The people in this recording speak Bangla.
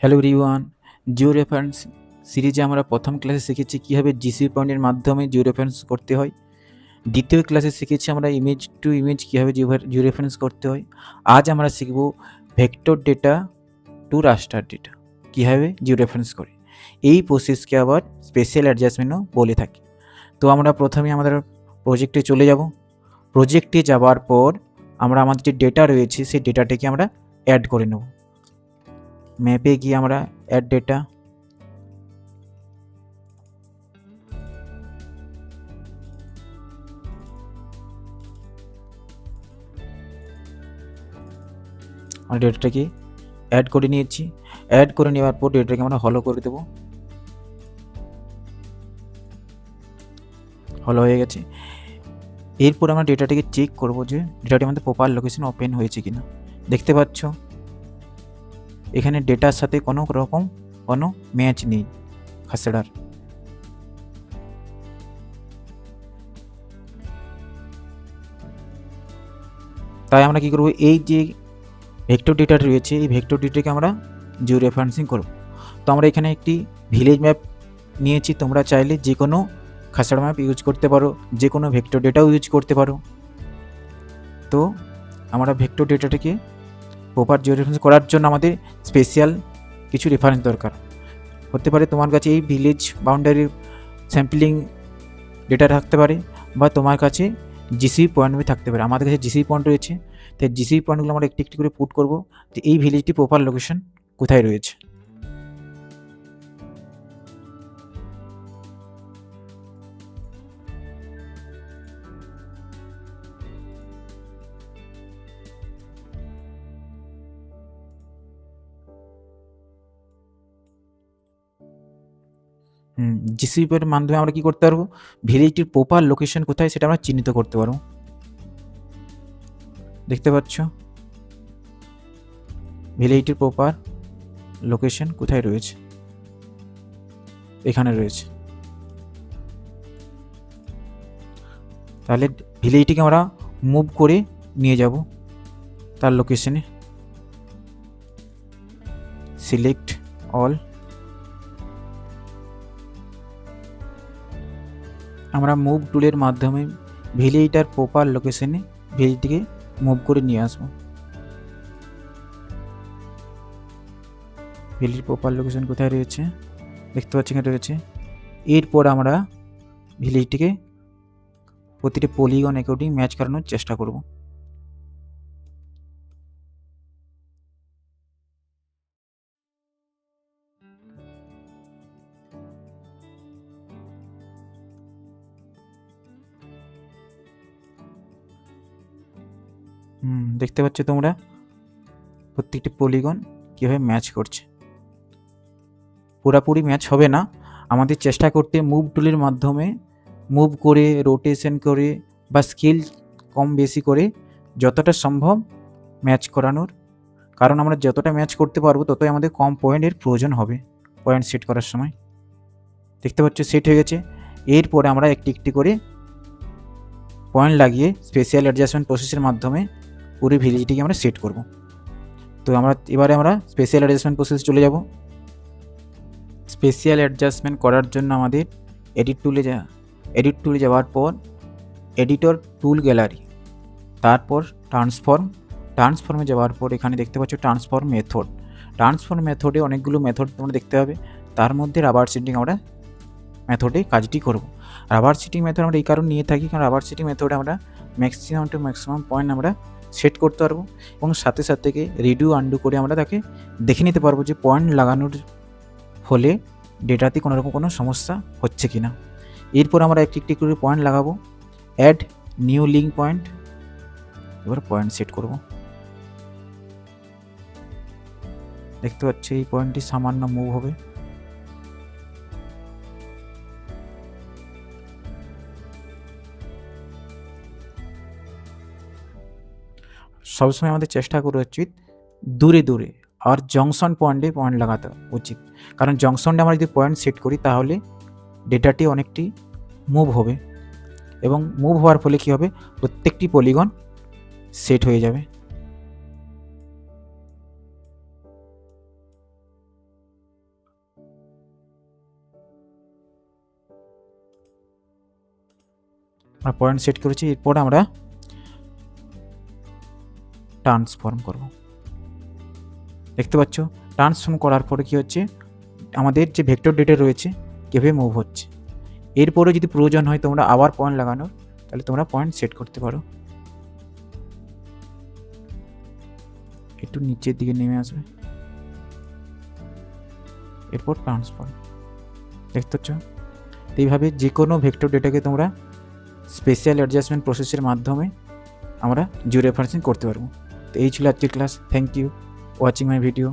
হ্যালো এভরিওয়ান, জিও রেফারেন্স সিরিজে আমরা প্রথম ক্লাসে শিখেছি কীভাবে জিসি পয়েন্টের মাধ্যমে জিও রেফারেন্স করতে হয়। দ্বিতীয় ক্লাসে শিখেছি আমরা ইমেজ টু ইমেজ কীভাবে জিও রেফারেন্স করতে হয়। আজ আমরা শিখব vector data to raster data কীভাবে জিও রেফারেন্স করে। এই প্রসেসকে আবার স্পেশাল অ্যাডজাস্টমেন্টও বলে থাকি। তো আমরা প্রথমে আমাদের প্রজেক্টে চলে যাব। প্রজেক্টে যাওয়ার পর আমরা আমাদের যে ডেটা রয়েছে সেই ডেটাটাকে আমরা অ্যাড করে নেব। ম্যাপে গিয়ে আমরা অ্যাড ডেটা, আমরা ডেটাটাকে অ্যাড করে নিয়েছি। অ্যাড করে নেওয়ার পর ডেটাটাকে আমরা হলো করে দেবো। হলো হয়ে গেছে। এরপর আমরা ডেটাটাকে চেক করব যে ডেটাটি আমাদের প্রপার লোকেশন ওপেন হয়েছে কিনা। দেখতে পাচ্ছ এখানে ডেটার সাথে কোনো রকম কোনো ম্যাচ নেই খাসড়ার। তাই আমরা কি করব, এই যে ভেক্টর ডেটা রয়েছে এই ভেক্টর ডেটাকে আমরা জিও রেফারেন্সিং করব। তো আমরা এখানে একটি ভিলেজ ম্যাপ নিয়েছি, তোমরা চাইলে যে কোনো খাসড়া ম্যাপ ইউজ করতে পারো, যে কোনো ভেক্টর ডেটাও ইউজ করতে পারো। তো আমরা ভেক্টর ডেটাটাকে প্রপার জিও রেফারেন্স করার জন্য আমাদের স্পেশাল কিছু রেফারেন্স দরকার হতে পারে। তোমার কাছে এই ভিলেজ বাউন্ডারির স্যাম্পলিং ডেটা থাকতে পারে, বা তোমার কাছে জিসি পয়েন্ট থাকতে পারে। আমাদের কাছে জিসি পয়েন্ট রয়েছে, তাই জিসি পয়েন্টগুলো আমরা একটি একটি করে পুট করব যে এই ভিলেজটি প্রপার লোকেশন কোথায় রয়েছে। জিসিপি এর মাধ্যমে আমরা কি করতে পারবো, ভিলেজটির প্রপার লোকেশন কোথায় সেটা আমরা চিহ্নিত করতে পারবো। দেখতে পাচ্ছ ভিলেজটির প্রপার লোকেশন কোথায় রয়েছে, এখানে রয়েছে। তাহলে ভিলেজটিকে আমরা মুভ করে নিয়ে যাব তার লোকেশনে। সিলেক্ট অল, আমরা মুভ টুলের মাধ্যমে ভিলেজটার প্রপার লোকেশনে ভিলেজটিকে মুভ করে নিয়ে আসবো। ভিলেজ প্রপার লোকেশন কোথায় রয়েছে দেখতে পাচ্ছি, এখানে রয়েছে। এরপর আমরা ভিলেজটিকে প্রতিটি পলিগন অ্যাকর্ডিং ম্যাচ করানোর চেষ্টা করব। দেখতে পাচ্ছ তোমরা প্রত্যেকটি পলিগন কীভাবে ম্যাচ করছে। পুরাপুরি ম্যাচ হবে না, আমাদের চেষ্টা করতে মুভ টুলের মাধ্যমে মুভ করে, রোটেশন করে বা স্কেল কম বেশি করে যতটা সম্ভব ম্যাচ করানোর। কারণ আমরা যতটা ম্যাচ করতে পারবো ততই আমাদের কম পয়েন্টের প্রয়োজন হবে পয়েন্ট সেট করার সময়। দেখতে পাচ্ছ সেট হয়ে গেছে। এরপরে আমরা একটি একটি করে পয়েন্ট লাগিয়ে স্পেশাল অ্যাডজাস্টমেন্ট প্রসেসের মাধ্যমে পুরো ভিলেজটিকে আমরা সেট করব। তো এবারে আমরা স্পেশাল অ্যাডজাস্টমেন্ট প্রসেস চলে যাব। স্পেশাল অ্যাডজাস্টমেন্ট করার জন্য আমাদের এডিট টুলে যাওয়ার পর এডিটর টুল গ্যালারি, তারপর ট্রান্সফর্মে যাওয়ার পর এখানে দেখতে পাচ্ছ ট্রান্সফর্ম মেথডে অনেকগুলো মেথড তোমরা দেখতে পাবে। তার মধ্যে রাবার সিটিং আমরা মেথডে কাজটি করব। রাবার সিটিং মেথড আমরা এই কারণ নিয়ে থাকি, কারণ রাবার সিটিং মেথডে আমরা ম্যাক্সিমাম টু ম্যাক্সিমাম পয়েন্ট আমরা সেট করতে পারবো, এবং সাথে সাথে রিডিউ আন্ডু করে আমরা তাকে দেখে নিতে পারবো যে পয়েন্ট লাগানোর ফলে ডেটাতে কোনো রকম কোনো সমস্যা হচ্ছে কি না। এরপর আমরা একটি একটি করে পয়েন্ট লাগাবো। অ্যাড নিউ লিঙ্ক পয়েন্ট, এবার পয়েন্ট সেট করব। দেখতে পাচ্ছি এই পয়েন্টটি সামান্য মুভ হবে। সবসময় আমাদের চেষ্টা করা উচিত দূরে দূরে আর জংশন পয়েন্টে পয়েন্ট লাগাতে উচিত, কারণ জংশনটা আমরা যদি পয়েন্ট সেট করি তাহলে ডেটাটি অনেকটি মুভ হবে, এবং মুভ হওয়ার ফলে কী হবে, প্রত্যেকটি পলিগন সেট হয়ে যাবে। আমরা পয়েন্ট সেট করেছি। এরপর আমরা ট্রান্সফর্ম করব। দেখতে পাচ্ছ ট্রান্সফর্ম করার পরে কি হচ্ছে, আমাদের যে ভেক্টর ডেটা রয়েছে কীভাবে মুভ হচ্ছে। এরপরে যদি প্রয়োজন হয় তোমরা আবার পয়েন্ট লাগানোর, তাহলে তোমরা পয়েন্ট সেট করতে পারো। একটু নিচের দিকে নেমে আসবে, এরপর ট্রান্সফর্ম। দেখতে পাচ্ছ এইভাবে যে কোনো ভেক্টর ডেটাকে তোমরা স্পেশাল অ্যাডজাস্টমেন্ট প্রসেসের মাধ্যমে আমরা জিও রেফারেন্সিং করতে পারবো। তো এই ছিল আজকের class. Thank you watching my video.